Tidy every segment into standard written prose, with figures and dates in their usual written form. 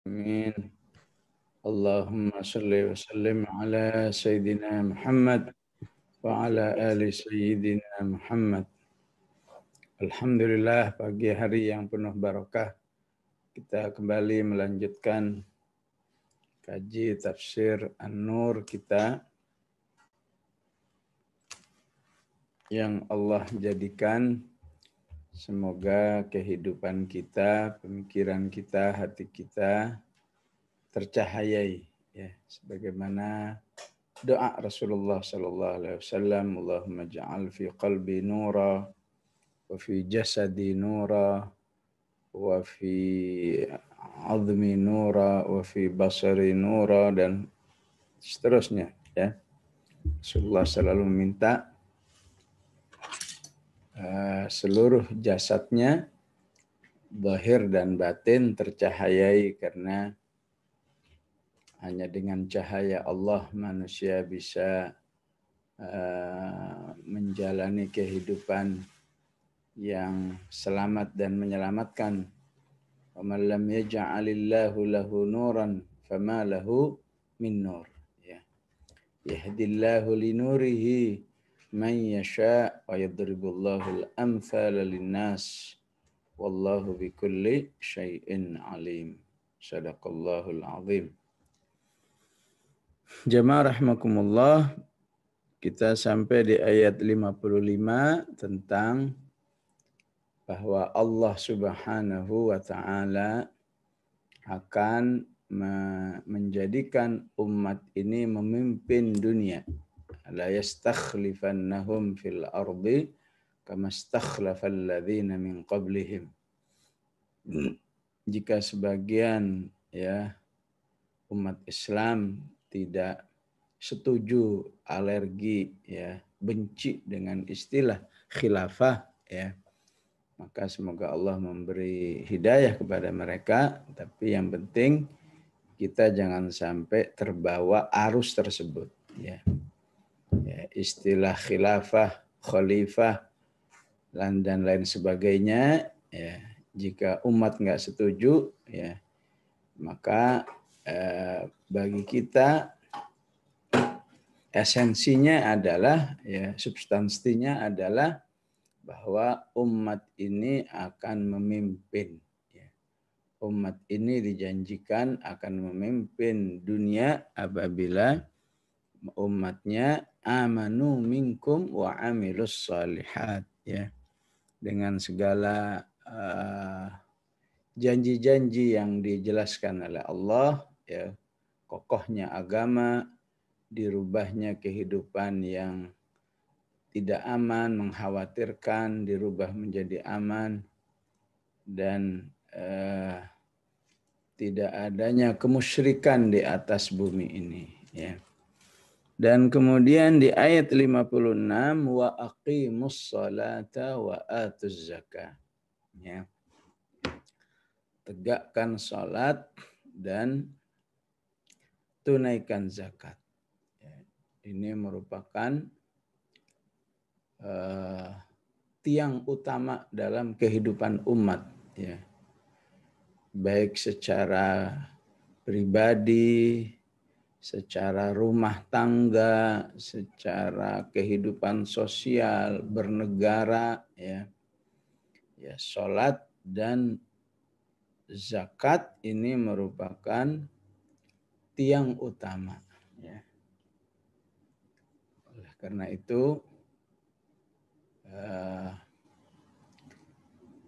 Amin. Allahumma salli wa sallim ala Sayyidina Muhammad wa ala ali Sayyidina Muhammad. Alhamdulillah, pagi hari yang penuh barakah. Kita kembali melanjutkan kaji tafsir An-Nur kita yang Allah jadikan semoga kehidupan kita, pemikiran kita, hati kita tercahayai, ya, sebagaimana doa Rasulullah sallallahu alaihi wasallam, Allahumma ja'al fi qalbi nura wa fi jasadi nura wa fi azmi nura wa fi basari nura, dan seterusnya, ya. Rasulullah selalu meminta seluruh jasadnya, zahir dan batin, tercahayai, karena hanya dengan cahaya Allah manusia bisa menjalani kehidupan yang selamat dan menyelamatkan. Wa man lam yaj'alillahu lahu nuran fama lahu min nur. Ya. Yahdillahu linurihi man yasha' wa yadribullahu al-amthala lin-nas. Wallahu bikulli syai'in alim. Shadaqallahul azim. Jamaah rahimakumullah, kita sampai di ayat 55 tentang bahwa Allah Subhanahu wa taala akan menjadikan umat ini memimpin dunia. La yastakhlifannahum fil ardi kama istakhlafal ladzina min qablihim. Jika sebagian, ya, umat Islam tidak setuju, alergi, ya, benci dengan istilah khilafah, ya, maka semoga Allah memberi hidayah kepada mereka. Tapi yang penting kita jangan sampai terbawa arus tersebut, ya. Ya, istilah khilafah, khalifah, dan lain sebagainya, ya, jika umat nggak setuju, ya, maka bagi kita esensinya adalah, ya, substansinya adalah bahwa umat ini akan memimpin. Ya. Umat ini dijanjikan akan memimpin dunia apabila umatnya amanu minkum wa amilus salihat, ya, dengan segala janji-janji yang dijelaskan oleh Allah, ya, kokohnya agama, dirubahnya kehidupan yang tidak aman, mengkhawatirkan, dirubah menjadi aman, dan tidak adanya kemusyrikan di atas bumi ini, ya. Dan kemudian di ayat 56, wa aqimus salata wa atuz zakah, ya. Tegakkan salat dan tunaikan zakat. Ya. Ini merupakan tiang utama dalam kehidupan umat, ya. Baik secara pribadi, secara rumah tangga, secara kehidupan sosial, bernegara, ya. Ya, salat dan zakat ini merupakan tiang utama, ya. Oleh karena itu,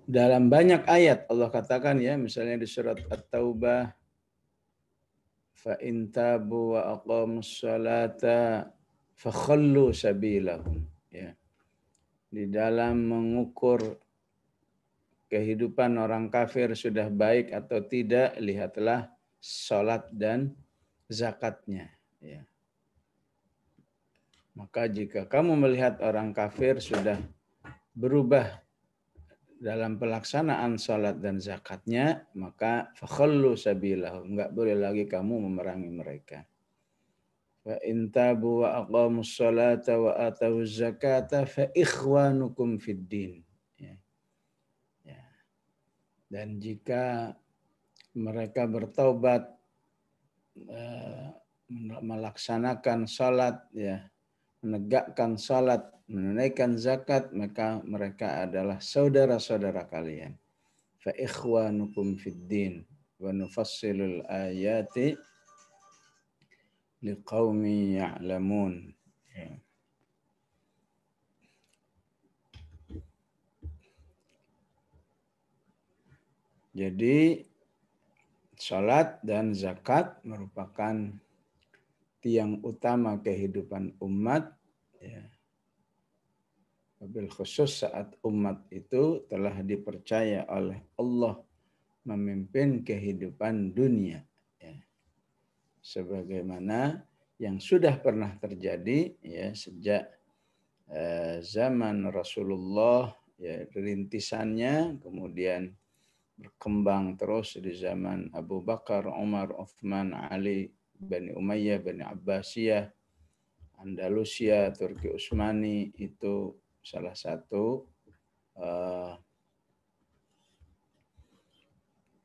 dalam banyak ayat Allah katakan, ya, misalnya di surat At-Taubah, fa in tabu wa aqamus salata fakhallu sabilahum, ya. Di dalam mengukur kehidupan orang kafir sudah baik atau tidak, lihatlah salat dan zakatnya, ya. Maka jika kamu melihat orang kafir sudah berubah dalam pelaksanaan salat dan zakatnya, maka fakhallu sabilahum, enggak boleh lagi kamu memerangi mereka. Fa in tabu wa aqamus salata wa atawuz zakata fa ikhwanukum fid din. Ya. Ya. Dan jika mereka bertaubat, melaksanakan salat, ya, menegakkan salat, menunaikan zakat, maka mereka adalah saudara-saudara kalian. Fa ikhwanukum fid din wa nufassilul ayati liqaumi ya'lamun. Ya. Jadi salat dan zakat merupakan tiang utama kehidupan umat, ya. Wabil khusus saat umat itu telah dipercaya oleh Allah memimpin kehidupan dunia, ya. Sebagaimana yang sudah pernah terjadi, ya, sejak zaman Rasulullah, ya, rintisannya, kemudian berkembang terus di zaman Abu Bakar, Umar, Uthman, Ali, Bani Umayyah, Bani Abbasiyah, Andalusia, Turki Utsmani. Itu salah satu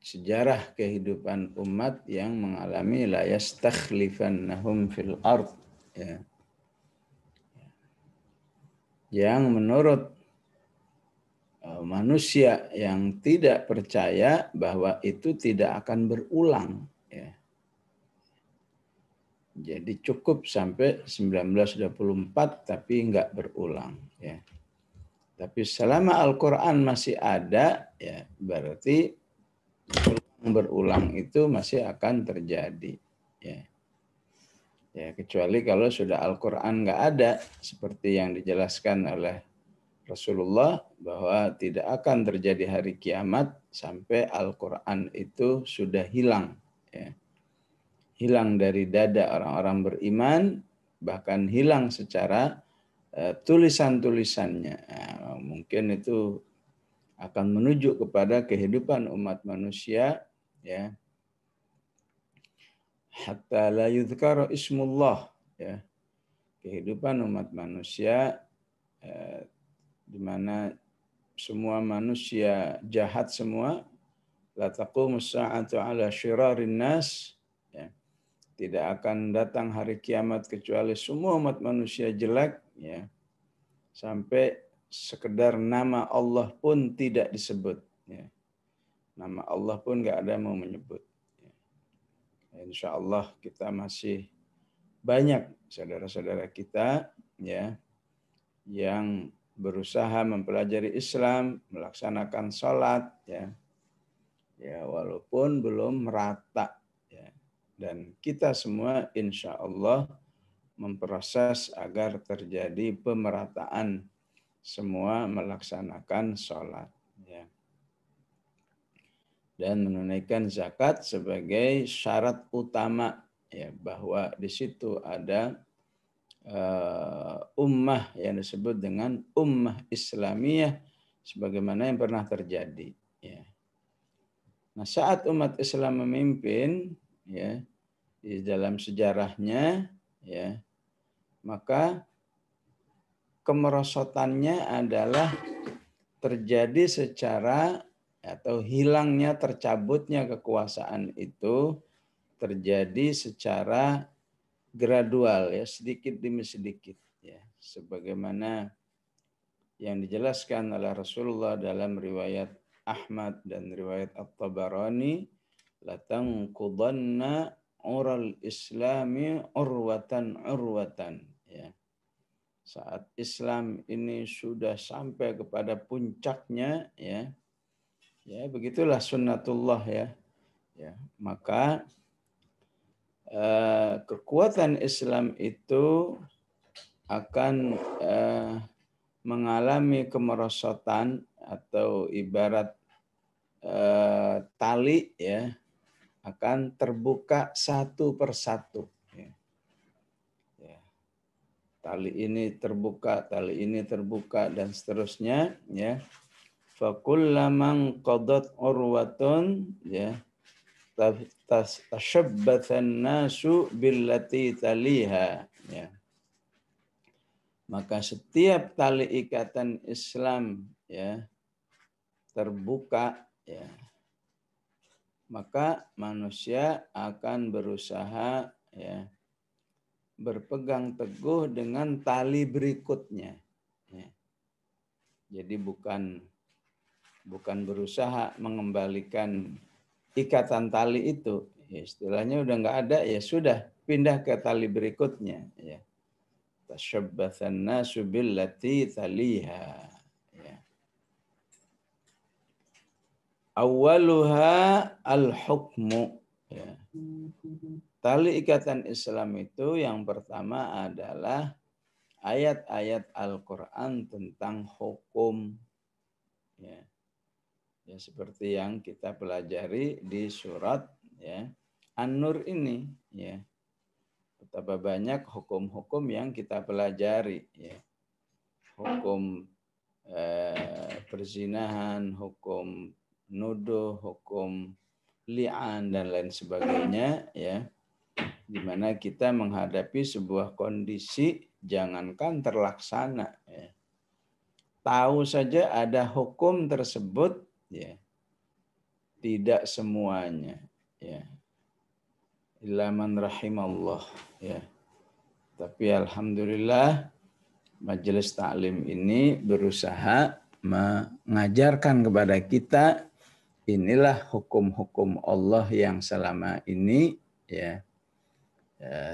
sejarah kehidupan umat yang mengalami la yastakhlifannahum fil ard, ya. Yang menurut manusia yang tidak percaya bahwa itu tidak akan berulang, ya. Jadi cukup sampai 1924 tapi enggak berulang, ya. Tapi selama Al-Qur'an masih ada, ya, berarti berulang itu masih akan terjadi, ya. Ya, kecuali kalau sudah Al-Qur'an enggak ada seperti yang dijelaskan oleh Rasulullah bahwa tidak akan terjadi hari kiamat sampai Al-Qur'an itu sudah hilang, ya. Hilang dari dada orang-orang beriman, bahkan hilang secara tulisan-tulisannya. Nah, mungkin itu akan menuju kepada kehidupan umat manusia, ya. Hatta la yudhkara ismullah, ya. Kehidupan umat manusia di mana semua manusia jahat semua, la taqumus sa'atu ala syirarin nas, ya. Tidak akan datang hari kiamat kecuali semua umat manusia jelek, ya. Sampai sekedar nama Allah pun tidak disebut, ya. Nama Allah pun nggak ada mau menyebut, ya. Insya Allah kita masih banyak saudara-saudara kita, ya, yang berusaha mempelajari Islam, melaksanakan sholat, ya, ya, walaupun belum merata, ya. Dan kita semua insya Allah memproses agar terjadi pemerataan semua melaksanakan sholat, ya. Dan menunaikan zakat sebagai syarat utama, ya, bahwa di situ ada ummah yang disebut dengan ummah Islamiyah sebagaimana yang pernah terjadi, ya. Nah, saat umat Islam memimpin, ya, di dalam sejarahnya, ya, maka kemerosotannya adalah terjadi secara atau hilangnya, tercabutnya kekuasaan itu terjadi secara gradual, ya, sedikit demi sedikit, ya, sebagaimana yang dijelaskan oleh Rasulullah dalam riwayat Ahmad dan riwayat At-Tabarani, latanqudanna ural islami urwatan urwatan, ya. Saat Islam ini sudah sampai kepada puncaknya, ya, ya, begitulah sunnatullah, ya, ya, maka kekuatan Islam itu akan mengalami kemerosotan atau ibarat tali, ya, akan terbuka satu persatu, ya. Ya. Tali ini terbuka dan seterusnya, ya. Fakullaman qadat urwatun, ya, tashabbathan nasu billati taliha, ya. Maka setiap tali ikatan Islam, ya, terbuka, ya, maka manusia akan berusaha ya berpegang teguh dengan tali berikutnya. Ya. Jadi bukan berusaha mengembalikan ikatan tali itu. Ya, istilahnya udah nggak ada, ya sudah pindah ke tali berikutnya. Ya. Tashabbathan nasu billati taliha. Ya. Awaluha al-hukmu. Ya. Tali ikatan Islam itu yang pertama adalah ayat-ayat Al-Quran tentang hukum. Ya. Ya, seperti yang kita pelajari di surat ya An-Nur ini. Ya. Betapa banyak hukum-hukum yang kita pelajari. Ya. Hukum perzinahan, hukum nuduh, hukum li'an dan lain sebagainya, ya, di mana kita menghadapi sebuah kondisi jangankan terlaksana, ya, tahu saja ada hukum tersebut, ya, tidak semuanya, ya, illa man rahimallah, ya, tapi alhamdulillah majelis taklim ini berusaha mengajarkan kepada kita inilah hukum-hukum Allah yang selama ini ya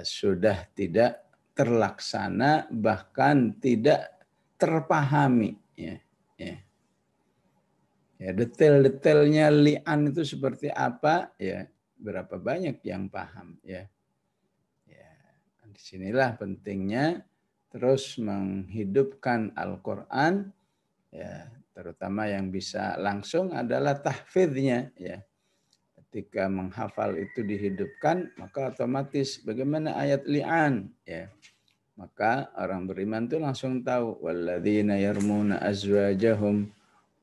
sudah tidak terlaksana, bahkan tidak terpahami. Ya. Detail-detailnya li'an itu seperti apa? Ya, berapa banyak yang paham? Ya. Disinilah pentingnya terus menghidupkan Al-Quran. Ya, terutama yang bisa langsung adalah tahfidnya. Ya. Ketika menghafal itu dihidupkan, maka otomatis bagaimana ayat li'an, ya. Maka orang beriman itu langsung tahu walladzina yarmuna azwajahum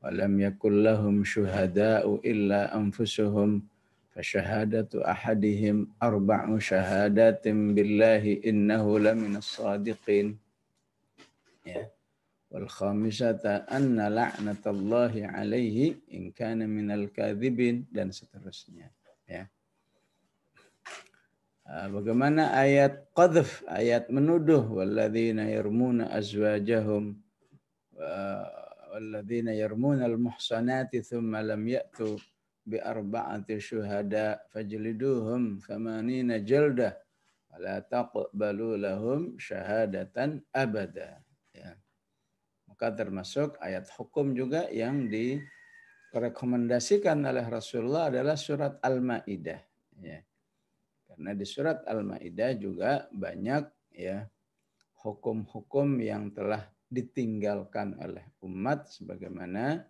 wa lam yakul lahum syuhada'u illa anfusuhum fasyahadatu ahadihim arba'u syahadatin billahi innahu laminas shadiqin. Ya. Wal khamisata anna la'natallahi alaihi in kana minal kadhibin dan seterusnya, ya. Bagaimana ayat qadhf, ayat menuduh walladzina yarmuna azwajahum walladzina yarmuna al-muhsanati thumma lam ya'tu bi arba'ati syuhada fajliduhum 80 jaldah wa la taqbalu lahum syahadatan abada, ya. Maka termasuk ayat hukum juga yang direkomendasikan oleh Rasulullah adalah surat Al-Maidah. Ya. Karena di surat Al-Maidah juga banyak ya hukum-hukum yang telah ditinggalkan oleh umat sebagaimana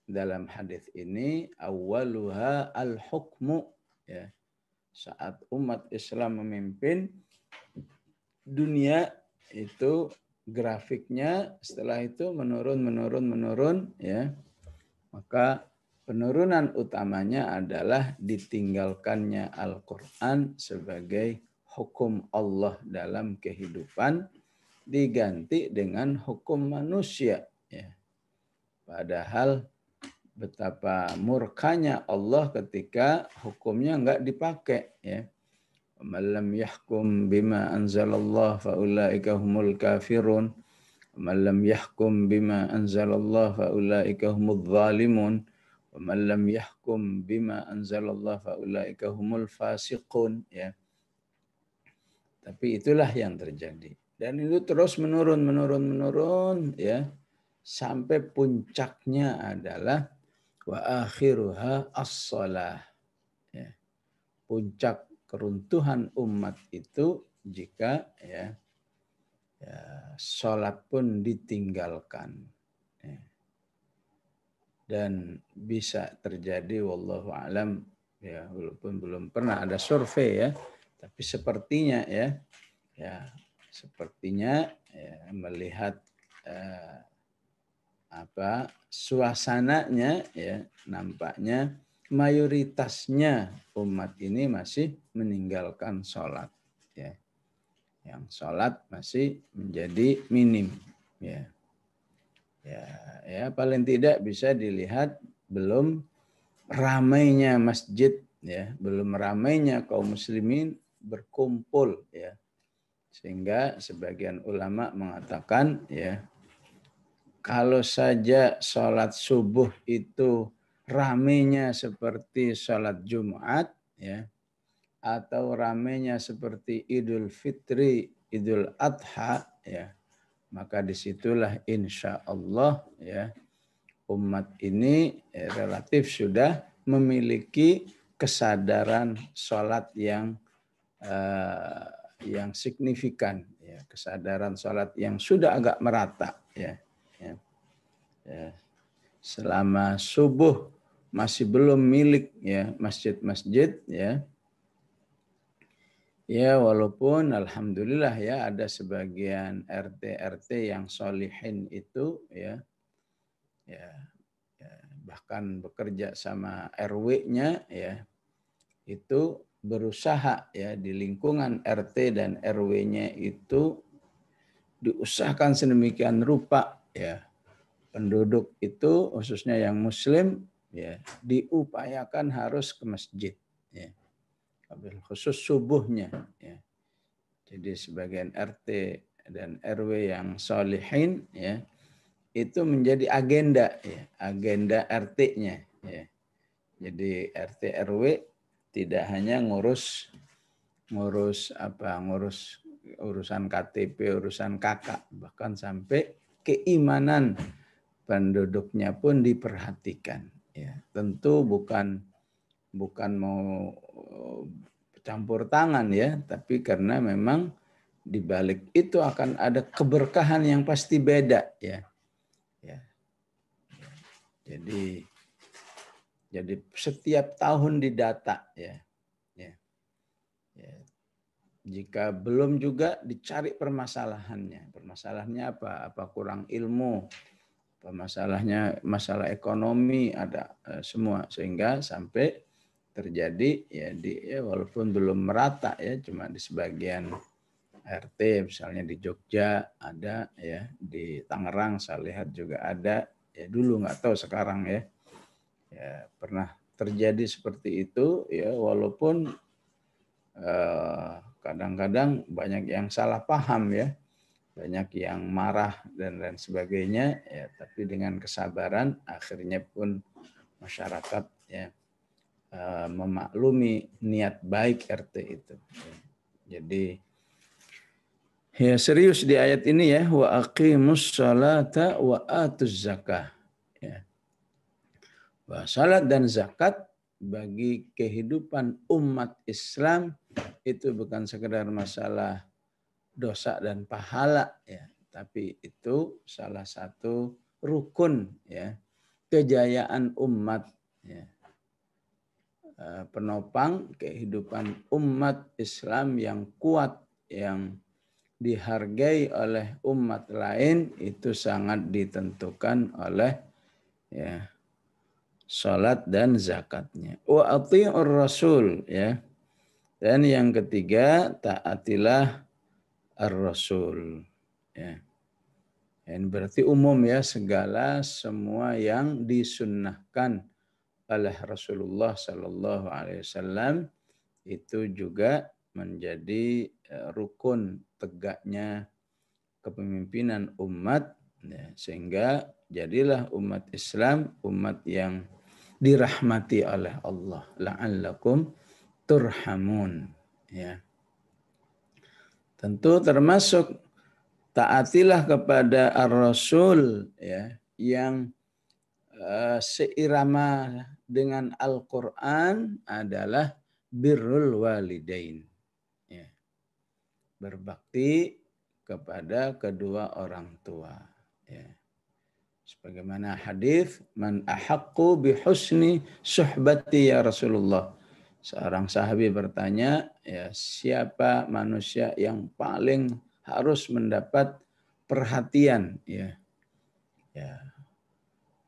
dalam hadis ini awwaluha al-hukmu, ya. Saat umat Islam memimpin dunia itu grafiknya setelah itu menurun ya. Maka penurunan utamanya adalah ditinggalkannya Al-Qur'an sebagai hukum Allah dalam kehidupan diganti dengan hukum manusia, ya. Padahal betapa murkanya Allah ketika hukumnya enggak dipakai, ya. Man lam yahkum bima anzalallah faulaika humul kafirun. Man lam yahkum bima anzalallah faulaika humudz zalimun. Man lam yahkum bima anzalallah faulaika humul fasiqun, ya. Tapi itulah yang terjadi. Dan itu terus menurun ya. Sampai puncaknya adalah wa akhiruha as-shalah. Ya. Puncak keruntuhan umat itu jika ya sholat pun ditinggalkan, ya. Dan bisa terjadi wallahu alam, ya, walaupun belum pernah ada survei, ya, tapi sepertinya sepertinya melihat suasananya, ya, nampaknya mayoritasnya umat ini masih meninggalkan sholat, ya. Yang sholat masih menjadi minim, ya. Ya paling tidak bisa dilihat belum ramainya masjid ya, belum ramainya kaum muslimin berkumpul, ya. Sehingga sebagian ulama mengatakan, ya, kalau saja sholat subuh itu ramainya seperti sholat Jumat, ya, atau ramainya seperti Idul Fitri, Idul Adha, ya, maka disitulah insya Allah, ya, umat ini relatif sudah memiliki kesadaran sholat yang signifikan, ya, kesadaran sholat yang sudah agak merata, ya, ya, ya. Selama subuh masih belum milik, ya, masjid-masjid, ya. Ya, walaupun alhamdulillah, ya, ada sebagian RT yang solihin itu, ya, ya, ya, bahkan bekerja sama RW-nya, ya, itu berusaha, ya, di lingkungan RT dan RW-nya itu diusahakan sedemikian rupa, ya, penduduk itu khususnya yang muslim, ya, diupayakan harus ke masjid, ya, khusus subuhnya, ya. Jadi sebagian RT dan RW yang solihin, ya, itu menjadi agenda, ya, agenda RT-nya, ya. Jadi RT RW tidak hanya ngurus urusan KTP, urusan kakak, bahkan sampai keimanan penduduknya pun diperhatikan, ya. Tentu bukan mau campur tangan, ya, tapi karena memang di balik itu akan ada keberkahan yang pasti beda, ya. Ya. Jadi setiap tahun didata, ya. Ya. Ya. Jika belum juga dicari permasalahannya. Permasalahannya apa? Apa kurang ilmu? Apa masalah ekonomi, ada semua, sehingga sampai terjadi, ya, walaupun belum merata, ya, cuma di sebagian RT misalnya di Jogja ada, ya, di Tangerang saya lihat juga ada, ya, dulu nggak tahu sekarang, ya. Ya, pernah terjadi seperti itu, ya, walaupun kadang-kadang banyak yang salah paham, ya, banyak yang marah dan lain sebagainya, ya, tapi dengan kesabaran akhirnya pun masyarakat, ya, memaklumi niat baik RT itu. Jadi, ya, serius di ayat ini, ya, wa aqimus sholata wa atuz zakah, ya. Bahwa salat dan zakat bagi kehidupan umat Islam itu bukan sekedar masalah dosa dan pahala, ya, tapi itu salah satu rukun, ya, kejayaan umat, ya, penopang kehidupan umat Islam yang kuat, yang dihargai oleh umat lain, itu sangat ditentukan oleh, ya, salat dan zakatnya. Wa athi'ur rasul, ya. Dan yang ketiga, taatilah ar-rasul, ya. Ini berarti umum, ya, semua yang disunnahkan oleh Rasulullah Sallallahu Alaihi Wasallam itu juga menjadi rukun tegaknya kepemimpinan umat, ya, sehingga jadilah umat Islam umat yang dirahmati oleh Allah, la'allakum turhamun, ya. Tentu termasuk taatilah kepada ar-rasul, ya, yang seirama dengan Al-Quran adalah birrul walidain, ya, berbakti kepada kedua orang tua, ya. Sebagaimana hadis, man ahaqqu bihusni suhbati ya Rasulullah. Seorang sahabi bertanya, ya, siapa manusia yang paling harus mendapat perhatian, ya, ya,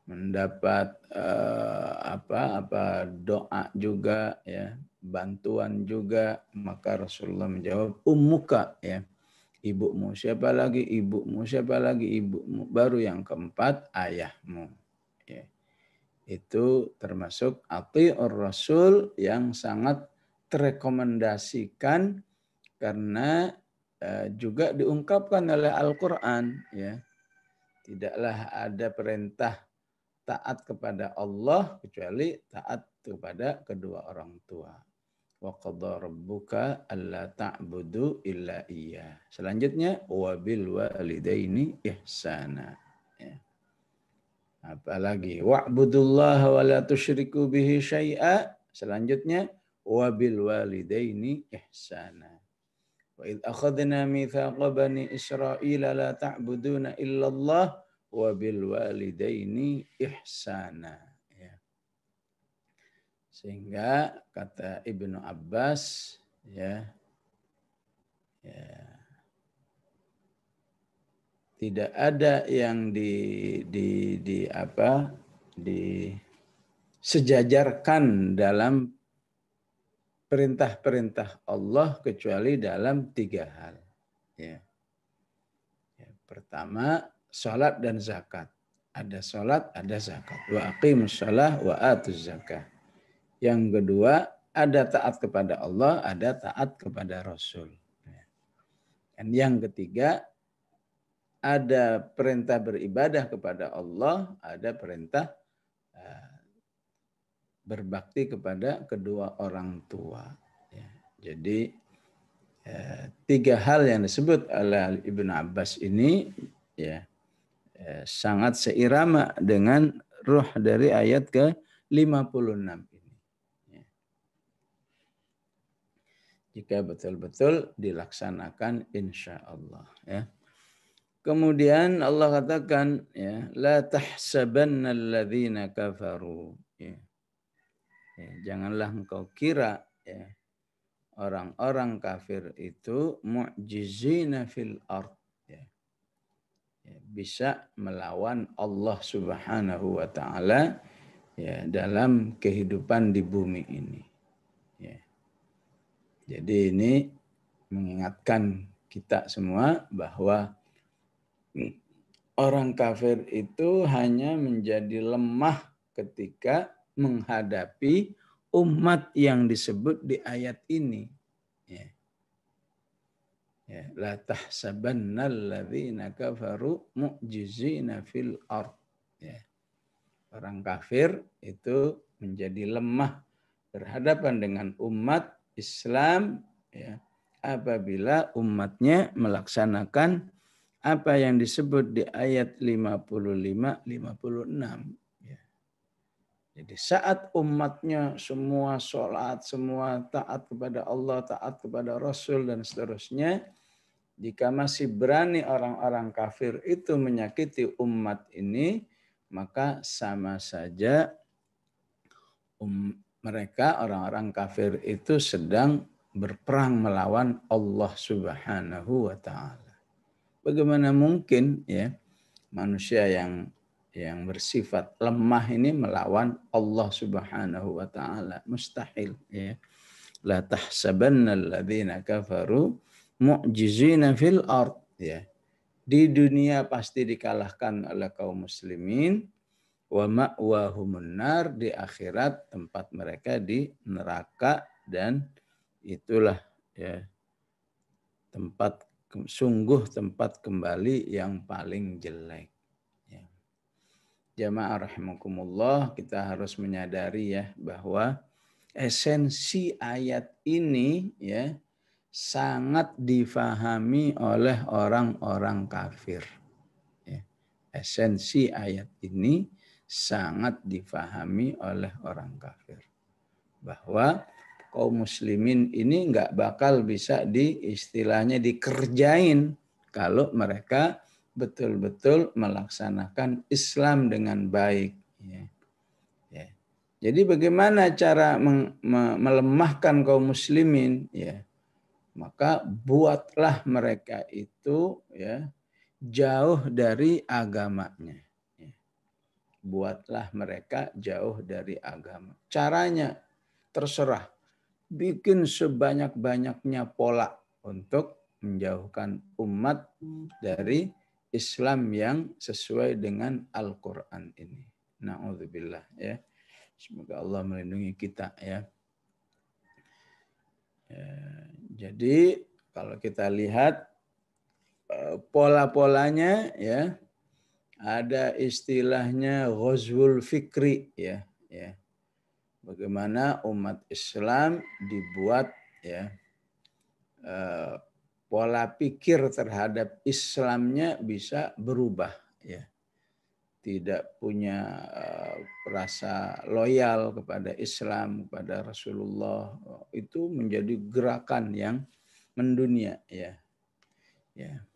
mendapat doa juga, ya, bantuan juga. Maka Rasulullah menjawab, ummuka, ya, ibumu. Siapa lagi? Ibumu. Siapa lagi? Ibumu. Baru yang keempat, ayahmu, ya. itu termasuk ati'ur rasul yang sangat terekomendasikan karena juga diungkapkan oleh Al-Quran. Ya. Tidaklah ada perintah taat kepada Allah kecuali taat kepada kedua orang tua. Wa qadha rabbuka alla ta'budu illa iyyah. Selanjutnya wabil walidaini ihsana. Ya. Apalagi wa'budullaha wa la tusyriku bihi syai'a. Selanjutnya wabil walidaini ihsana. Wa idh akhadna mitsaqa bani Israila la ta'buduna illallah wa bil walidaini ihsana. Ya. Sehingga kata Ibnu Abbas ya, tidak ada yang disejajarkan dalam perintah-perintah Allah kecuali dalam 3 hal. Ya. Pertama, salat dan zakat. Ada salat, ada zakat. Wa aqimus shalah wa atuz zakah. Yang kedua, ada taat kepada Allah, ada taat kepada Rasul. Dan yang ketiga, ada perintah beribadah kepada Allah, ada perintah berbakti kepada kedua orang tua. Ya. Jadi 3 hal yang disebut oleh Ibnu Abbas ini ya sangat seirama dengan ruh dari ayat ke-56 ini. Ya. Jika betul-betul dilaksanakan insya Allah. Ya. Kemudian Allah katakan ya la tahsabanna alladzina kafaru. Ya. Ya, janganlah engkau kira ya orang-orang kafir itu mu'jizina fil ard. Ya. Ya, bisa melawan Allah Subhanahu wa taala ya dalam kehidupan di bumi ini. Ya. Jadi ini mengingatkan kita semua bahwa orang kafir itu hanya menjadi lemah ketika menghadapi umat yang disebut di ayat ini. Ya. Ya, la tahsabannal ladzina kafaru mu'jizina fil ard. Ya. Orang kafir itu menjadi lemah berhadapan dengan umat Islam ya, apabila umatnya melaksanakan apa yang disebut di ayat 55-56. Ya. Jadi saat umatnya semua sholat, semua taat kepada Allah, taat kepada Rasul dan seterusnya, jika masih berani orang-orang kafir itu menyakiti umat ini, maka sama saja mereka orang-orang kafir itu sedang berperang melawan Allah Subhanahu wa taala. Bagaimana mungkin ya manusia yang bersifat lemah ini melawan Allah Subhanahu wa taala? Mustahil ya. La tahsabannal ladzina kafaru mu'jizina fil ard ya. Di dunia pasti dikalahkan oleh kaum muslimin, wa ma'wahumun nar, di akhirat tempat mereka di neraka, dan itulah ya sungguh tempat kembali yang paling jelek. Ya. Jamaah rahimakumullah, kita harus menyadari ya bahwa esensi ayat ini ya sangat difahami oleh orang-orang kafir. Ya. Esensi ayat ini sangat difahami oleh orang kafir. Bahwa kaum muslimin ini nggak bakal bisa istilahnya dikerjain kalau mereka betul-betul melaksanakan Islam dengan baik. Ya. Ya. Jadi bagaimana cara melemahkan kaum muslimin? Ya. Maka buatlah mereka itu ya jauh dari agamanya. Ya. Buatlah mereka jauh dari agama. Caranya terserah. Bikin sebanyak-banyaknya pola untuk menjauhkan umat dari Islam yang sesuai dengan Al-Quran ini. Na'udzubillah ya. Semoga Allah melindungi kita ya. Jadi kalau kita lihat pola-polanya ya, ada istilahnya ghazwul fikri ya, ya. Bagaimana umat Islam dibuat ya pola pikir terhadap Islamnya bisa berubah ya. Tidak punya rasa loyal kepada Islam, kepada Rasulullah, itu menjadi gerakan yang mendunia ya. Ya.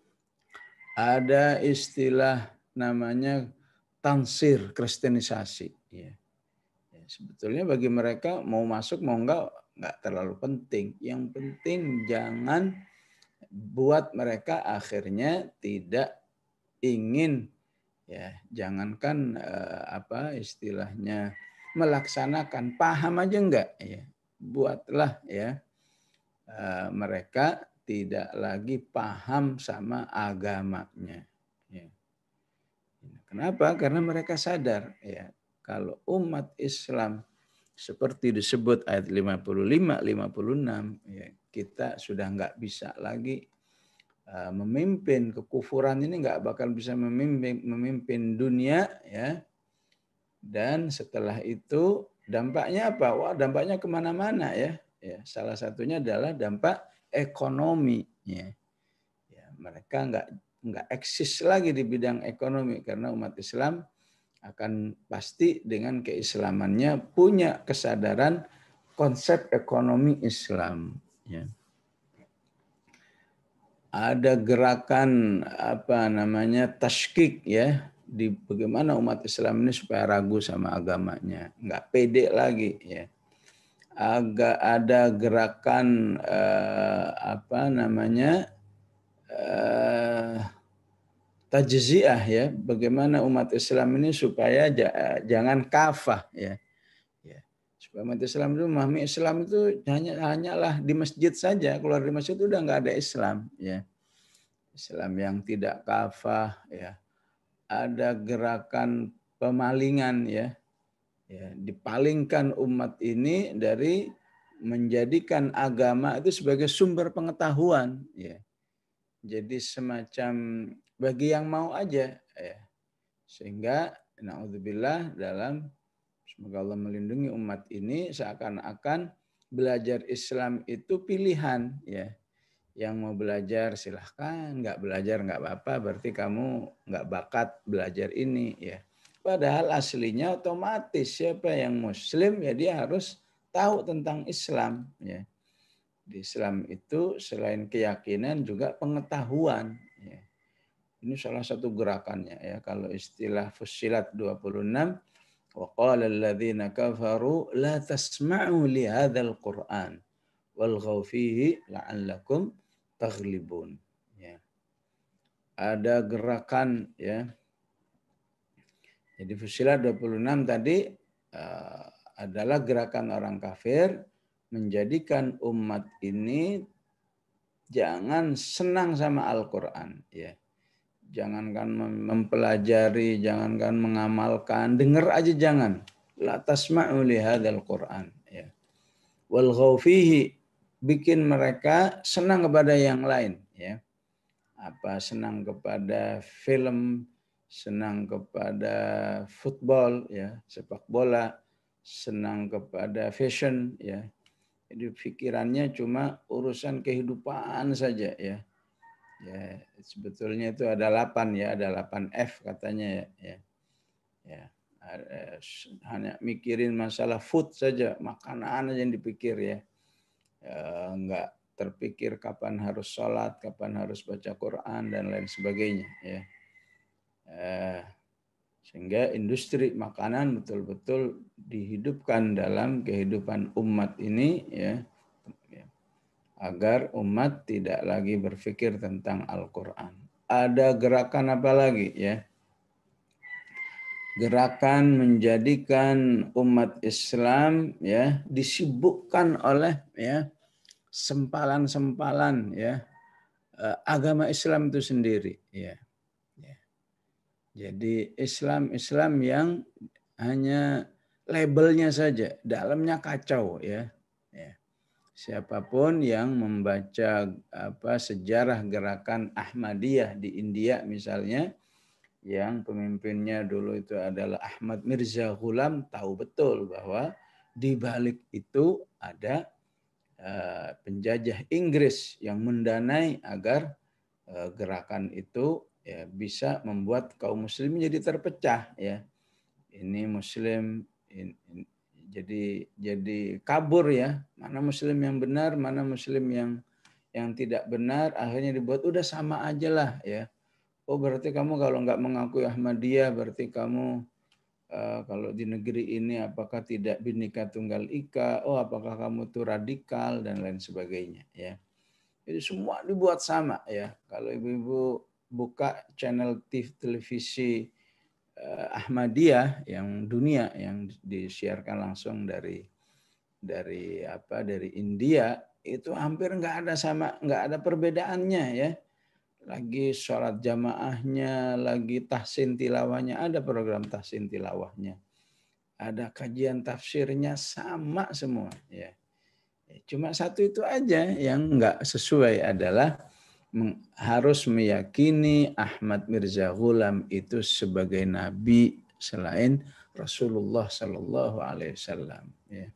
Ada istilah namanya tansir, kristenisasi ya. Ya, sebetulnya bagi mereka mau masuk mau enggak terlalu penting. Yang penting jangan buat mereka akhirnya tidak ingin ya, jangankan apa istilahnya melaksanakan, paham aja enggak ya. Buatlah ya mereka tidak lagi paham sama agamanya. Ya. Kenapa? Karena mereka sadar ya, kalau umat Islam seperti disebut ayat 55, 56, ya, kita sudah enggak bisa lagi memimpin. Kekufuran ini nggak bakal bisa memimpin dunia ya. Dan setelah itu dampaknya apa? Wah, dampaknya kemana-mana ya. Ya, salah satunya adalah dampak ekonomi ya. Ya, mereka nggak eksis lagi di bidang ekonomi karena umat Islam akan pasti dengan keislamannya punya kesadaran konsep ekonomi Islam ya. Ada gerakan apa namanya tasykik ya, di bagaimana umat Islam ini supaya ragu sama agamanya, nggak pede lagi ya. Agak ada gerakan apa namanya tajziah ya, bagaimana umat Islam ini supaya jangan kafah ya. Ya. Supaya umat Islam itu memahami Islam itu hanyalah di masjid saja, keluar di masjid itu udah nggak ada Islam ya. Islam yang tidak kafah ya. Ada gerakan pemalingan ya. Ya, dipalingkan umat ini dari menjadikan agama itu sebagai sumber pengetahuan ya. Jadi semacam bagi yang mau aja ya. Sehingga naudzubillah dalam semoga Allah melindungi umat ini seakan-akan belajar Islam itu pilihan ya. Yang mau belajar silahkan, nggak belajar nggak apa-apa, berarti kamu nggak bakat belajar ini ya. Padahal aslinya otomatis siapa yang Muslim ya dia harus tahu tentang Islam ya. Di Islam itu selain keyakinan juga pengetahuan ya. Ini salah satu gerakannya ya. Kalau istilah Fussilat 26, wa qala alladziina kafaru la tasma'u li hadzal Qur'an walghaw fihi la'allakum taghlibun ya. Ada gerakan ya. Jadi Fussilat 26 tadi adalah gerakan orang kafir menjadikan umat ini jangan senang sama Al-Qur'an ya. Jangankan mempelajari, jangankan mengamalkan, dengar aja jangan. La tasma'u li hadzal Qur'an ya. Walghaw fihi, bikin mereka senang kepada yang lain ya. Apa senang kepada film, senang kepada football ya, sepak bola, senang kepada fashion ya. Jadi pikirannya cuma urusan kehidupan saja ya. Ya, sebetulnya itu ada 8 ya, ada 8 F katanya ya. Ya. Hanya mikirin masalah food saja, makanan aja yang dipikir ya. Enggak terpikir kapan harus sholat, kapan harus baca Quran dan lain sebagainya ya. Sehingga industri makanan betul-betul dihidupkan dalam kehidupan umat ini ya, agar umat tidak lagi berpikir tentang Al-Quran. Ada gerakan apa lagi ya? Gerakan menjadikan umat Islam ya disibukkan oleh ya sempalan-sempalan ya agama Islam itu sendiri ya. Jadi Islam yang hanya labelnya saja, dalamnya kacau ya. Siapapun yang membaca sejarah gerakan Ahmadiyah di India misalnya, yang pemimpinnya dulu itu adalah Ahmad Mirza Ghulam, tahu betul bahwa di balik itu ada penjajah Inggris yang mendanai agar gerakan itu ya bisa membuat kaum muslim jadi terpecah ya. Ini muslim jadi kabur ya. Mana muslim yang benar, mana muslim yang tidak benar, akhirnya dibuat udah sama aja lah ya. Oh berarti kamu kalau nggak mengakui Ahmadiyah berarti kamu kalau di negeri ini apakah tidak Bhinneka Tunggal Ika, oh apakah kamu tuh radikal dan lain sebagainya ya. Jadi semua dibuat sama ya. Kalau ibu-ibu buka channel TV televisi Ahmadiyah yang dunia yang disiarkan langsung dari India, itu hampir nggak ada perbedaannya ya. Lagi sholat jamaahnya, lagi tahsin tilawahnya, ada program tahsin tilawahnya. Ada kajian tafsirnya sama semua. Ya. Cuma satu itu aja yang nggak sesuai adalah harus meyakini Ahmad Mirza Ghulam itu sebagai nabi selain Rasulullah Sallallahu Alaihi Wasallam. Ya.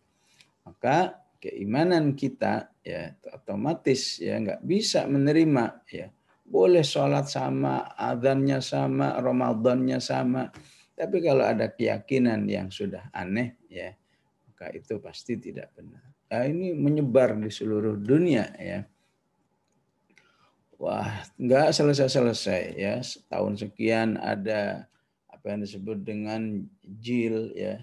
Maka keimanan kita ya otomatis ya nggak bisa menerima ya. Boleh sholat sama, adzannya sama, Ramadannya sama. Tapi kalau ada keyakinan yang sudah aneh, ya maka itu pasti tidak benar. Nah, ini menyebar di seluruh dunia ya. Wah, nggak selesai-selesai ya. Setahun sekian ada apa yang disebut dengan jil ya.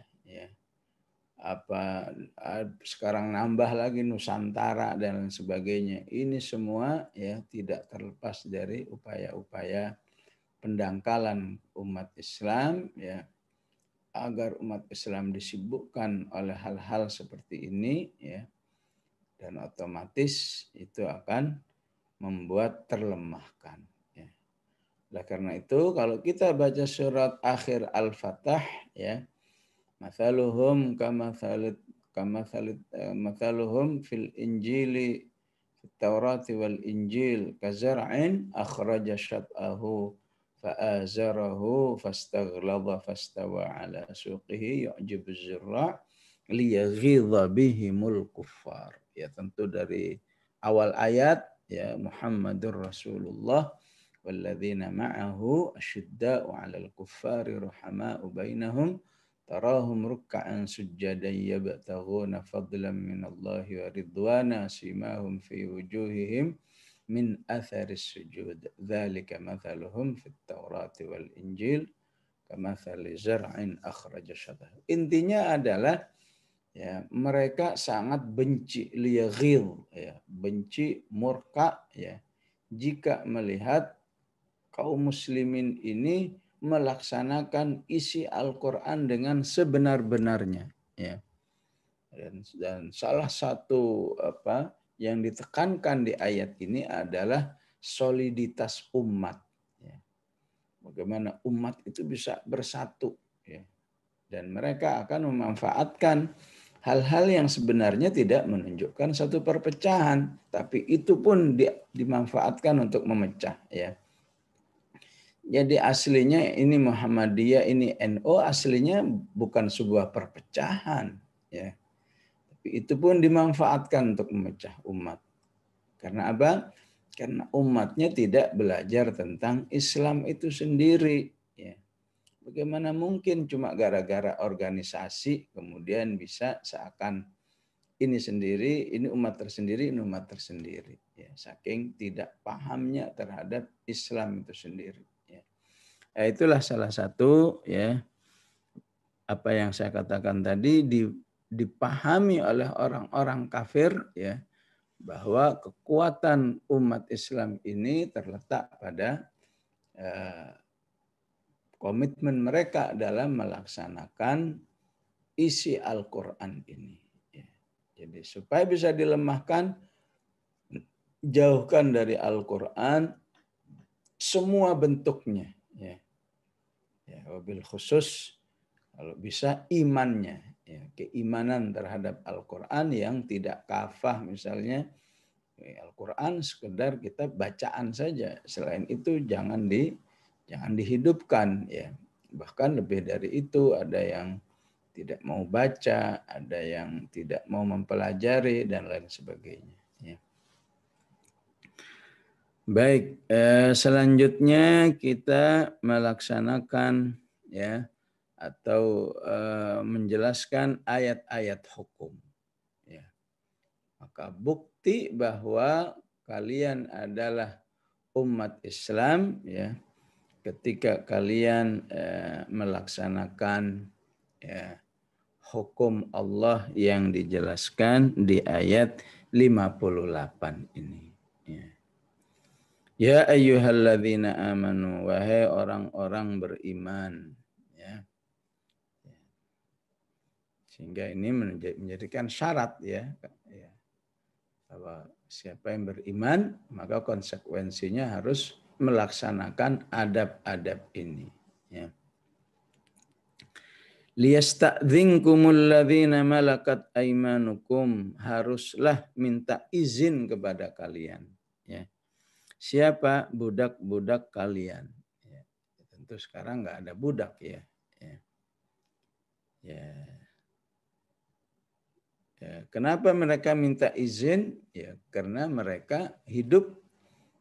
Sekarang nambah lagi Nusantara dan lain sebagainya. Ini semua ya tidak terlepas dari upaya-upaya pendangkalan umat Islam ya, agar umat Islam disibukkan oleh hal-hal seperti ini ya, dan otomatis itu akan membuat terlemahkan ya. Oleh karena itu kalau kita baca surat akhir Al-Fatah ya, mathaluhum mathaluhum fil injili fit taurati wal injil kazar'in akhraja syat'ahu fa'azarahu fastaghlaba fastawa ala suqihi yu'jibu zirra' liyaghidha bihimul kuffar. Ya tentu dari awal ayat ya Muhammadur Rasulullah walladzina ma'ahu asyidda'u 'alal kuffari ruhama'u bainahum tarahum ruk'an sujjadan yabtaghuna fadlan minallahi wa ridwana simahum fi wujuhihim min atharis sujud dzalika mathaluhum fit taurati wal injil kamathali zar'in akhraja syatahu. Intinya adalah ya mereka sangat benci liyaghil ya, benci murka ya jika melihat kaum muslimin ini melaksanakan isi Al-Quran dengan sebenar-benarnya ya. Dan salah satu yang ditekankan di ayat ini adalah soliditas umat ya. Bagaimana umat itu bisa bersatu ya. Dan mereka akan memanfaatkan hal-hal yang sebenarnya tidak menunjukkan satu perpecahan, tapi itu pun dimanfaatkan untuk memecah ya. Jadi aslinya ini Muhammadiyah, ini NU aslinya bukan sebuah perpecahan ya. Tapi itu pun dimanfaatkan untuk memecah umat. Karena apa? Karena umatnya tidak belajar tentang Islam itu sendiri ya. Bagaimana mungkin cuma gara-gara organisasi kemudian bisa seakan ini sendiri, ini umat tersendiri, ini umat tersendiri ya. Saking tidak pahamnya terhadap Islam itu sendiri. Ya, itulah salah satu ya apa yang saya katakan tadi dipahami oleh orang-orang kafir ya bahwa kekuatan umat Islam ini terletak pada komitmen mereka dalam melaksanakan isi Al-Quran ini. Ya. Jadi supaya bisa dilemahkan, jauhkan dari Al-Quran semua bentuknya. Ya. Ya, wabil khusus Kalau bisa imannya, ya, keimanan terhadap Al-Quran yang tidak kafah misalnya. Al-Quran sekedar kita bacaan saja. Selain itu jangan dihidupkan, ya. Bahkan lebih dari itu, ada yang tidak mau baca, ada yang tidak mau mempelajari dan lain sebagainya, ya. Baik, selanjutnya kita melaksanakan, ya, atau menjelaskan ayat-ayat hukum, ya. Maka bukti bahwa kalian adalah umat Islam, ya, ketika kalian melaksanakan, ya, hukum Allah yang dijelaskan di ayat 58 ini. Ya. Ya ayyuhalladzina amanu, wahai orang-orang beriman, ya. Sehingga ini menjadikan syarat, ya. Ya. Bahwa siapa yang beriman, maka konsekuensinya harus melaksanakan adab-adab ini, ya. Liyasta'dzinkumul ladzina malakat aimanukum, haruslah minta izin kepada kalian, ya. Siapa? Budak-budak kalian, ya. Tentu sekarang nggak ada budak, ya. Ya. Ya. Ya. Kenapa mereka minta izin? Ya, karena mereka hidup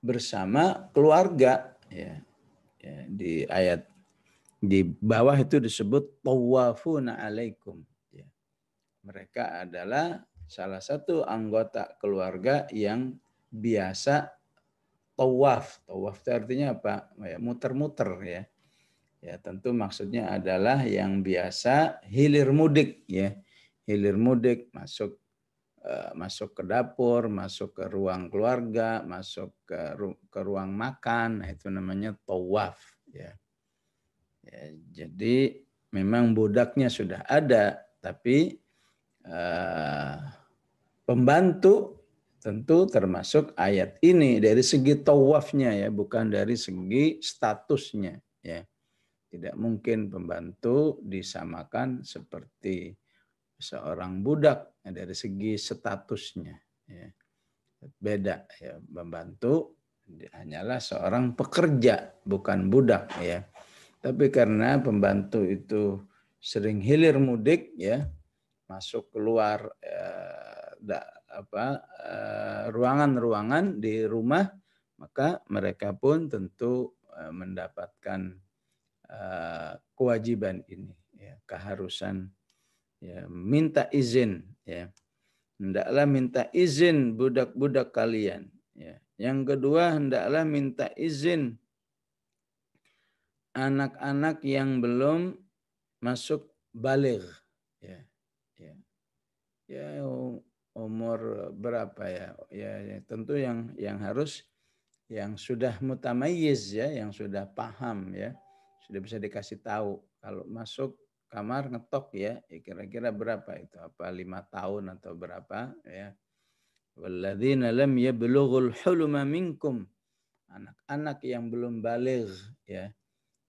bersama keluarga, ya. Ya, di ayat di bawah itu disebut tawafuna alaikum, ya. Mereka adalah salah satu anggota keluarga yang biasa tawaf. Tawaf itu artinya apa? Ya, muter-muter, ya. Ya, tentu maksudnya adalah yang biasa hilir mudik, ya. Hilir mudik, masuk ke dapur, masuk ke ruang keluarga, masuk ke ruang makan, nah, itu namanya tawaf, ya. Ya, jadi memang budaknya sudah ada, tapi pembantu tentu termasuk ayat ini dari segi tawafnya, ya, bukan dari segi statusnya, ya. Tidak mungkin pembantu disamakan seperti seorang budak, ya, dari segi statusnya, ya. Beda, ya. Pembantu hanyalah seorang pekerja, bukan budak, ya. Tapi karena pembantu itu sering hilir mudik, ya, masuk keluar ruangan-ruangan di rumah, maka mereka pun tentu mendapatkan kewajiban ini, ya, keharusan, ya, minta izin, ya. Hendaklah minta izin budak-budak kalian, ya. Yang kedua, hendaklah minta izin anak-anak yang belum masuk baligh, ya. Ya. Ya, umur berapa, ya? Ya, tentu yang harus yang sudah mutamayyiz, ya, yang sudah paham, ya. Sudah bisa dikasih tahu kalau masuk kamar ngetok, ya, kira-kira berapa itu? Apa 5 tahun atau berapa, ya. Walladzina lam yablughul huluma minkum. Anak-anak yang belum baligh, ya,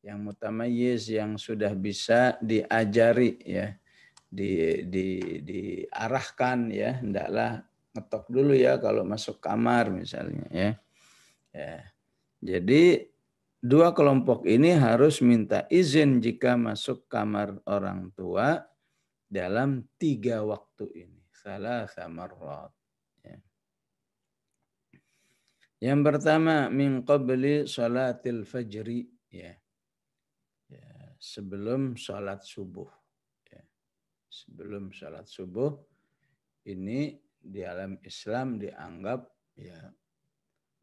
yang mutamayyiz, yang sudah bisa diajari, ya, diarahkan, ya, hendaklah ngetok dulu, ya, kalau masuk kamar misalnya, ya. Ya. Jadi dua kelompok ini harus minta izin jika masuk kamar orang tua dalam 3 waktu ini. Salasa marrat, ya. Yang pertama, min qabli salatil fajri, ya. Ya, sebelum salat subuh, ya. Sebelum salat subuh ini di alam Islam dianggap, ya,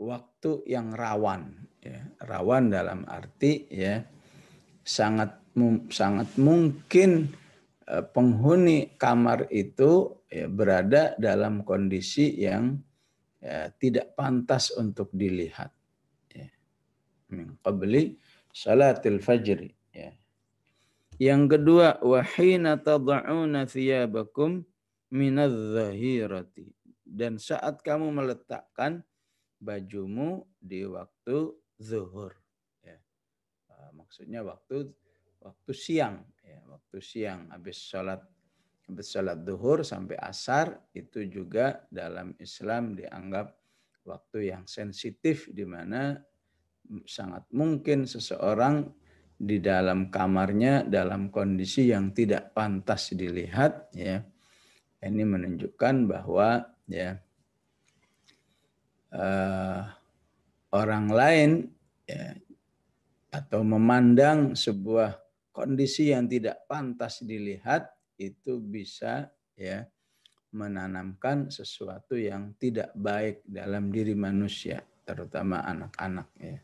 waktu yang rawan, ya. Rawan dalam arti, ya, sangat mungkin penghuni kamar itu, ya, berada dalam kondisi yang, ya, tidak pantas untuk dilihat, ya. Min qabli salatil fajri, ya. Yang kedua, wahina tad'una thiyabakum minadh-dhahirati, dan saat kamu meletakkan bajumu di waktu zuhur, ya. Maksudnya waktu siang, ya, waktu siang habis sholat duhur sampai asar itu juga dalam Islam dianggap waktu yang sensitif, di mana sangat mungkin seseorang di dalam kamarnya dalam kondisi yang tidak pantas dilihat, ya. Ini menunjukkan bahwa ya orang lain ya, atau memandang sebuah kondisi yang tidak pantas dilihat itu bisa ya menanamkan sesuatu yang tidak baik dalam diri manusia, terutama anak-anak, ya.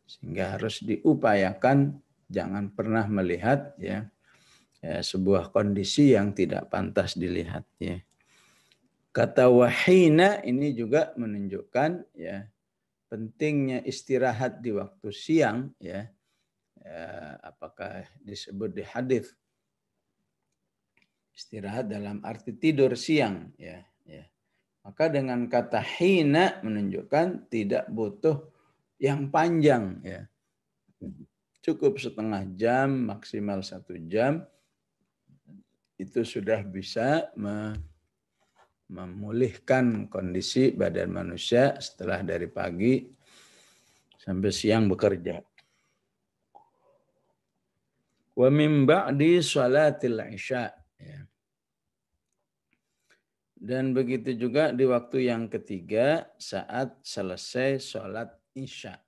Sehingga harus diupayakan jangan pernah melihat ya sebuah kondisi yang tidak pantas dilihat, ya. Kata wahina ini juga menunjukkan ya pentingnya istirahat di waktu siang, ya. Apakah disebut di hadis istirahat dalam arti tidur siang, ya, ya. Maka dengan kata hina menunjukkan tidak butuh yang panjang, ya. Cukup setengah jam, maksimal 1 jam itu sudah bisa memulihkan kondisi badan manusia setelah dari pagi sampai siang bekerja. Wa min ba'di shalatil isya, ya. Dan begitu juga di waktu yang ketiga saat selesai sholat isya.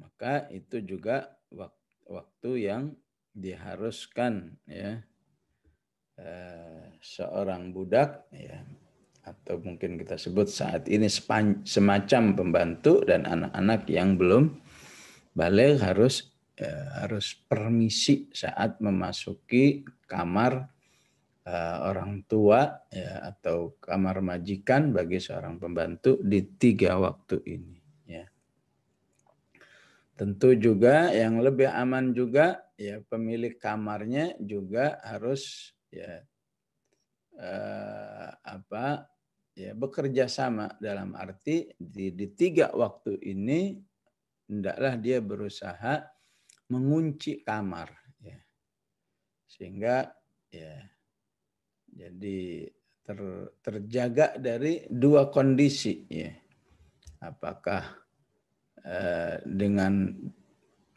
Maka itu juga waktu yang diharuskan ya seorang budak, ya, atau mungkin kita sebut saat ini semacam pembantu dan anak-anak yang belum balik harus permisi saat memasuki kamar orang tua, ya, atau kamar majikan bagi seorang pembantu di 3 waktu ini, ya. Tentu juga yang lebih aman juga ya pemilik kamarnya juga harus ya bekerja sama, dalam arti di 3 waktu ini hendaklah dia berusaha mengunci kamar, ya. Sehingga ya jadi terjaga dari 2 kondisi, ya. Apakah dengan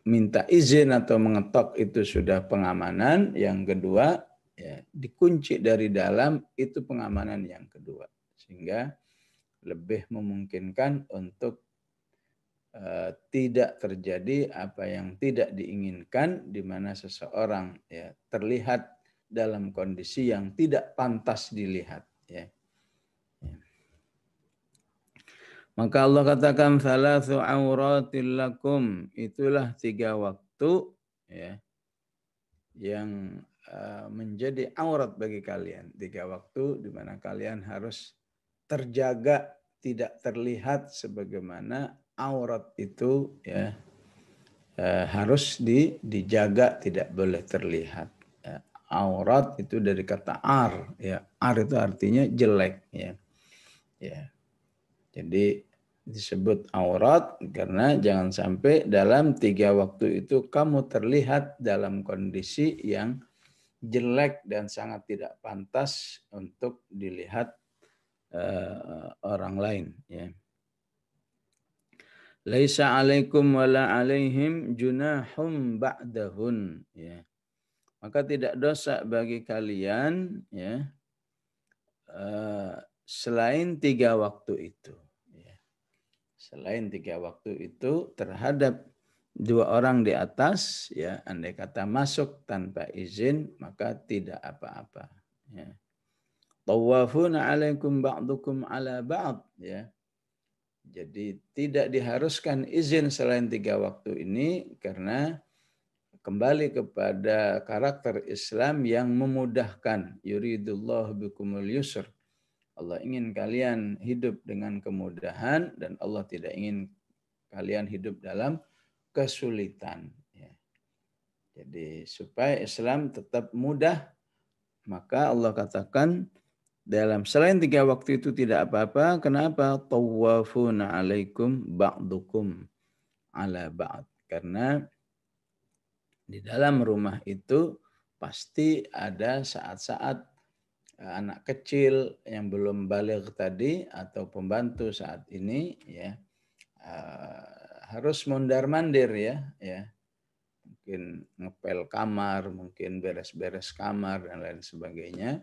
minta izin atau mengetok itu sudah pengamanan, yang kedua ya dikunci dari dalam itu pengamanan yang kedua, sehingga lebih memungkinkan untuk tidak terjadi apa yang tidak diinginkan, di mana seseorang ya terlihat dalam kondisi yang tidak pantas dilihat, ya. Maka Allah katakan thalathu auratil lakum, itulah 3 waktu ya yang menjadi aurat bagi kalian. 3 waktu di mana kalian harus terjaga tidak terlihat, sebagaimana aurat itu ya harus dijaga tidak boleh terlihat. Ya. Aurat itu dari kata ar, ya. Ar itu artinya jelek, ya. Ya. Jadi disebut aurat karena jangan sampai dalam 3 waktu itu kamu terlihat dalam kondisi yang jelek dan sangat tidak pantas untuk dilihat orang lain, ya. Laisa alaikum wala alaihim junahum ba'dahun, ya. Maka tidak dosa bagi kalian ya selain 3 waktu itu. Selain 3 waktu itu terhadap 2 orang di atas, ya, andai kata masuk tanpa izin maka tidak apa-apa, ya. Tawafuna alaikum ba'dukum ala ba'd, ya. Jadi tidak diharuskan izin selain 3 waktu ini karena kembali kepada karakter Islam yang memudahkan. Yuridullahu bikumul yusr. Allah ingin kalian hidup dengan kemudahan dan Allah tidak ingin kalian hidup dalam kesulitan. Ya. Jadi supaya Islam tetap mudah, maka Allah katakan dalam selain 3 waktu itu tidak apa-apa. Kenapa? Tawafuna alaikum ba'dukum ala ba'd. Karena Di dalam rumah itu pasti ada saat-saat anak kecil yang belum baligh tadi atau pembantu saat ini ya harus mondar-mandir ya. Mungkin ngepel kamar, mungkin beres-beres kamar dan lain sebagainya.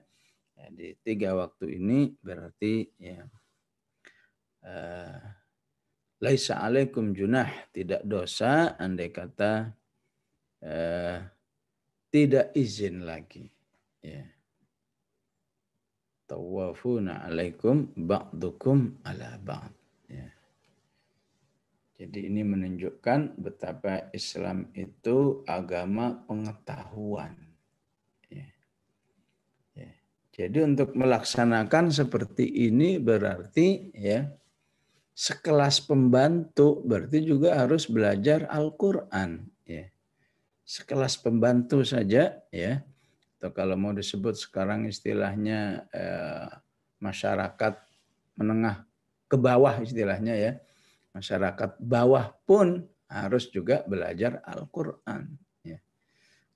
Ya, di 3 waktu ini berarti ya laisa alaikum junah, tidak dosa andai kata tidak izin lagi. Ya. Tawafuna alaikum ba'dukum ala ba'd. Ya. Jadi ini menunjukkan betapa Islam itu agama pengetahuan. Ya. Ya. Jadi untuk melaksanakan seperti ini berarti ya sekelas pembantu berarti juga harus belajar Al-Quran. Ya. Sekelas pembantu saja ya. Atau kalau mau disebut sekarang istilahnya masyarakat menengah ke bawah istilahnya ya. Masyarakat bawah pun harus juga belajar Al-Quran. Ya.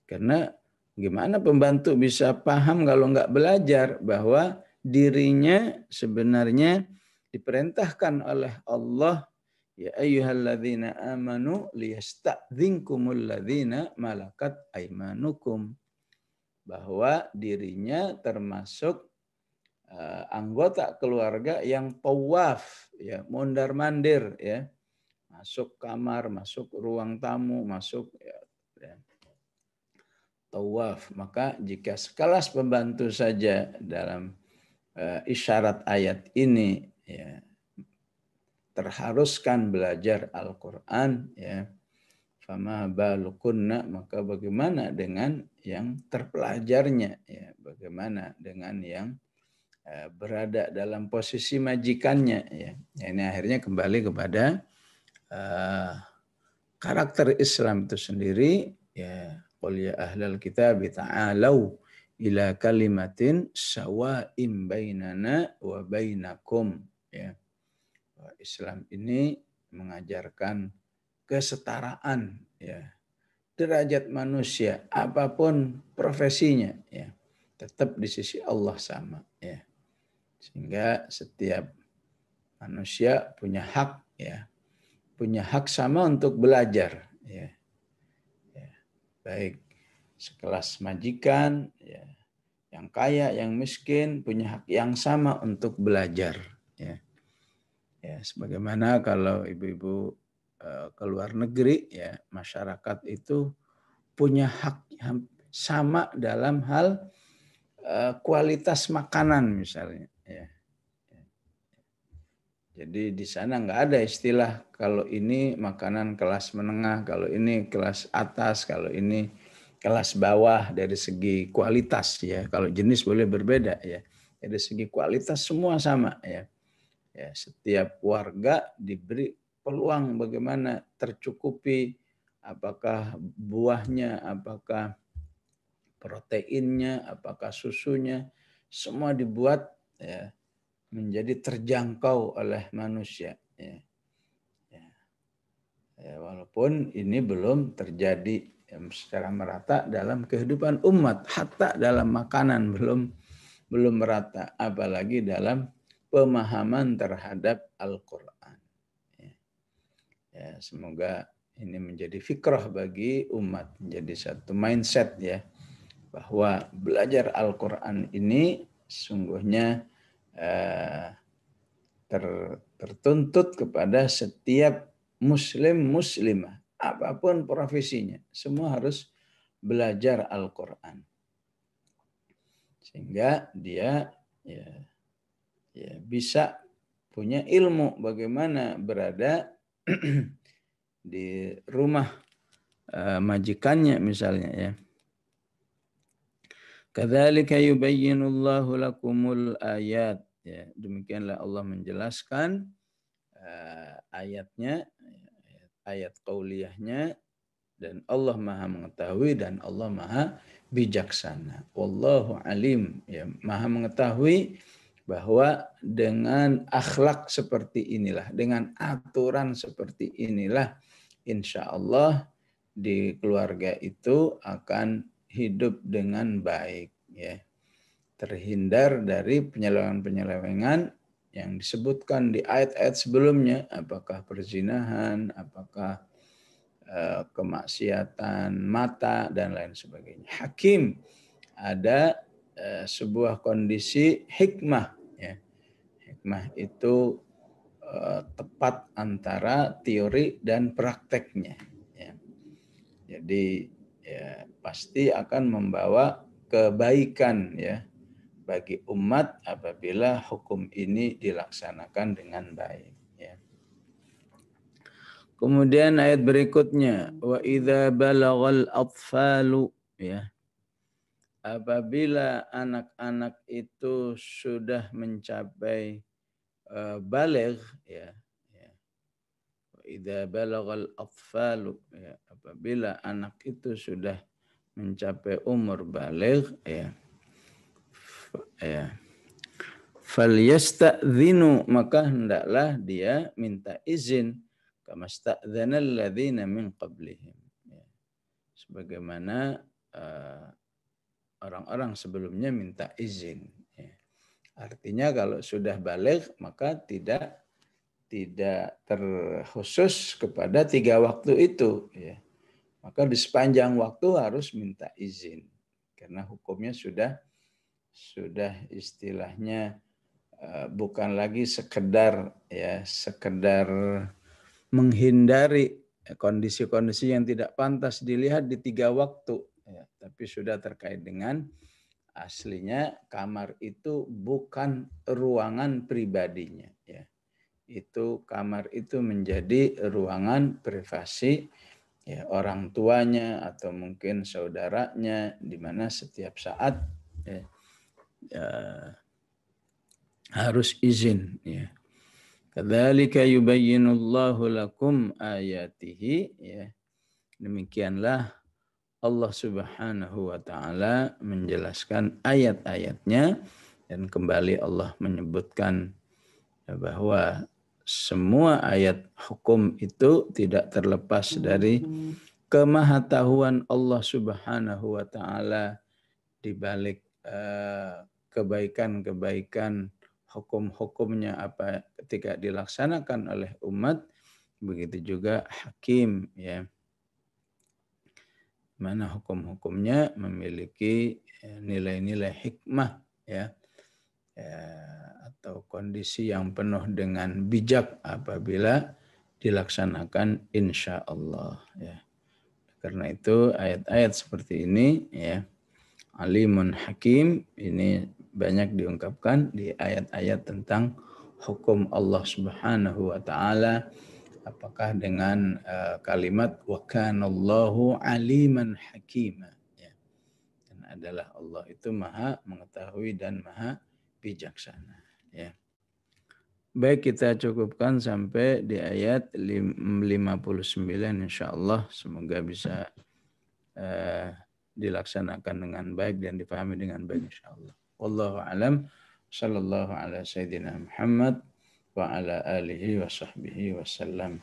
Karena gimana pembantu bisa paham kalau nggak belajar bahwa dirinya sebenarnya diperintahkan oleh Allah, ya ayyuhalladzina amanu liyasta'dzinkumul ladzina malakat aimanukum, bahwa dirinya termasuk anggota keluarga yang tawaf, ya, mondar-mandir, ya, masuk kamar, masuk ruang tamu, masuk ya, tawaf. Maka jika sekelas pembantu saja dalam isyarat ayat ini ya, terharuskan belajar Al-Quran, ya, fama balukunna, maka bagaimana dengan yang terpelajarnya, ya, bagaimana dengan yang berada dalam posisi majikannya, ya. Ini akhirnya kembali kepada karakter Islam itu sendiri, ya. Qul ya ahlal kitab ta'alau ila kalimatin sawa'im bainana wa bainakum, ya. Islam ini mengajarkan kesetaraan, ya, derajat manusia apapun profesinya, ya, tetap di sisi Allah sama, ya, sehingga setiap manusia punya hak, ya, punya hak sama untuk belajar, ya, ya. Baik sekelas majikan, ya, yang kaya yang miskin punya hak yang sama untuk belajar, ya. Ya, sebagaimana kalau ibu-ibu ke luar negeri, ya, masyarakat itu punya hak yang sama dalam hal kualitas makanan misalnya. Ya. Jadi di sana nggak ada istilah kalau ini makanan kelas menengah, kalau ini kelas atas, kalau ini kelas bawah dari segi kualitas, ya. Kalau jenis boleh berbeda, ya. Dari segi kualitas semua sama, ya. Ya, setiap warga diberi peluang bagaimana tercukupi, apakah buahnya, apakah proteinnya, apakah susunya, semua dibuat, ya, menjadi terjangkau oleh manusia. Ya. Ya. Ya, walaupun ini belum terjadi secara merata dalam kehidupan umat, hatta dalam makanan belum merata, apalagi dalam pemahaman terhadap Al-Quran. Ya. Ya, semoga ini menjadi fikrah bagi umat, menjadi satu mindset, ya, bahwa belajar Al-Quran ini sungguhnya tertuntut kepada setiap muslim muslimah, apapun profesinya, semua harus belajar Al-Quran. Sehingga dia ya bisa punya ilmu bagaimana berada di rumah majikannya misalnya, ya. Kadzalika yubayyinullahu lakumul ayat. Ya, demikianlah Allah menjelaskan ayatnya, ayat qauliyahnya, dan Allah Maha mengetahui dan Allah Maha bijaksana. Wallahu alim, ya, Maha mengetahui bahwa dengan akhlak seperti inilah, dengan aturan seperti inilah, insya Allah di keluarga itu akan hidup dengan baik, ya. Terhindar dari penyelewengan-penyelewengan yang disebutkan di ayat-ayat sebelumnya, apakah perzinahan, apakah kemaksiatan mata dan lain sebagainya. Hakim, ada sebuah kondisi hikmah, ya. Hikmah itu tepat antara teori dan prakteknya, ya. Jadi ya pasti akan membawa kebaikan, ya, bagi umat apabila hukum ini dilaksanakan dengan baik, ya. Kemudian ayat berikutnya, wa idza balagal atfalu, ya. Apabila anak-anak itu sudah mencapai baligh, ya. Wa idza balagal atfalu, ya. Apabila anak itu sudah mencapai umur baligh, ya. Ya. Falyasta'dhinu, maka hendaklah dia minta izin, kama sta'dzanal ladzina min qablihim, ya. Sebagaimana orang-orang sebelumnya minta izin, ya. Artinya kalau sudah baligh maka tidak terkhusus kepada 3 waktu itu, ya. Maka di sepanjang waktu harus minta izin karena hukumnya sudah istilahnya bukan lagi sekedar menghindari kondisi-kondisi yang tidak pantas dilihat di 3 waktu, ya, tapi sudah terkait dengan aslinya kamar itu bukan ruangan pribadinya, ya. Itu kamar itu menjadi ruangan privasi, ya, orang tuanya atau mungkin saudaranya, di mana setiap saat, ya, harus izin, ya. Kadzalika yubayyinullahu lakum ayatihi, ya. Demikianlah Allah Subhanahu wa taala menjelaskan ayat-ayatnya, dan kembali Allah menyebutkan bahwa semua ayat hukum itu tidak terlepas dari kemahatauan Allah Subhanahu wa taala di balik kebaikan-kebaikan hukum-hukumnya apa ketika dilaksanakan oleh umat, begitu juga hakim, ya. Mana hukum-hukumnya memiliki nilai-nilai hikmah, ya, atau kondisi yang penuh dengan bijak apabila dilaksanakan insya Allah, ya. Karena itu ayat-ayat seperti ini, ya, alimun hakim, ini banyak diungkapkan di ayat-ayat tentang hukum Allah Subhanahu wa taala, apakah dengan kalimat wa kanallahu aliman hakima, ya. Dan adalah Allah itu maha mengetahui dan maha bijaksana, ya. Baik, kita cukupkan sampai di ayat 59 insyaallah. Semoga bisa dilaksanakan dengan baik dan dipahami dengan baik insyaallah. Wallahu alam. Sallallahu ala sayyidina Muhammad wa ala alihi wa sahbihi wasallam.